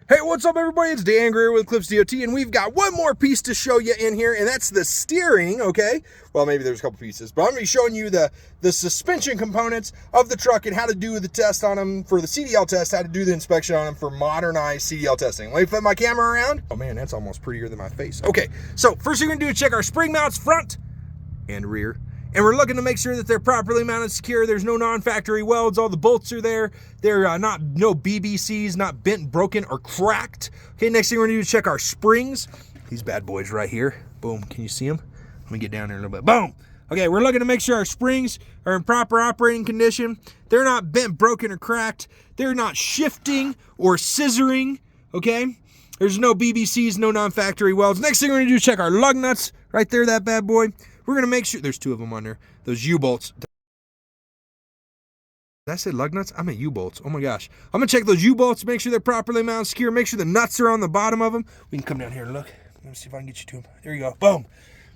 Hey, what's up everybody? It's Dan Greer with Clips DOT, and we've got one more piece to show you in here, and that's the steering, okay? Well, maybe there's a couple pieces, but I'm gonna be showing you the suspension components of the truck and how to do the test on them for the CDL test, how to do the inspection on them for modernized CDL testing. Let me flip my camera around. Oh man, that's almost prettier than my face. Okay, so first thing we're gonna do is check our spring mounts front and rear. And we're looking to make sure that they're properly mounted secure. There's no non-factory welds. All the bolts are there. They're no BBCs, not bent, broken, or cracked. Okay, next thing we're gonna do is check our springs. These bad boys right here. Boom, can you see them? Let me get down there a little bit. Boom. Okay, we're looking to make sure our springs are in proper operating condition. They're not bent, broken, or cracked. They're not shifting or scissoring, okay? There's no BBCs, no non-factory welds. Next thing we're gonna do is check our lug nuts. Right there, that bad boy. We're gonna make sure, there's two of them on there, those U-bolts. Did I say lug nuts? I meant U-bolts. Oh my gosh. I'm gonna check those U-bolts, make sure they're properly mounted secure, make sure the nuts are on the bottom of them. We can come down here and look. Let me see if I can get you to them. There you go. Boom.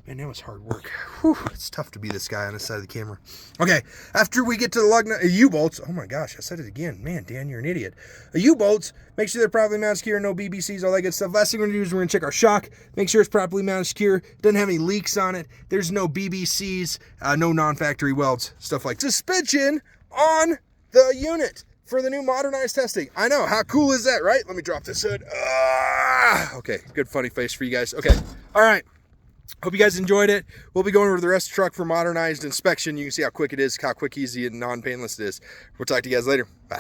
Man, that was hard work. Whew, it's tough to be this guy on this side of the camera. Okay, after we get to the lug nut, U-bolts, oh my gosh, I said it again. Man, Dan, you're an idiot. U-bolts, make sure they're properly mounted secure, no BBCs, all that good stuff. Last thing we're gonna do is we're gonna check our shock, make sure it's properly mounted secure, doesn't have any leaks on it, there's no BBCs, no non-factory welds, stuff like suspension on the unit for the new modernized testing. I know, how cool is that, right? Let me drop this hood. Okay, good funny face for you guys. Okay, all right. Hope you guys enjoyed it. We'll be going over the rest of the truck for modernized inspection. You can see how quick it is, how quick, easy, and non-painless it is. We'll talk to you guys later. Bye.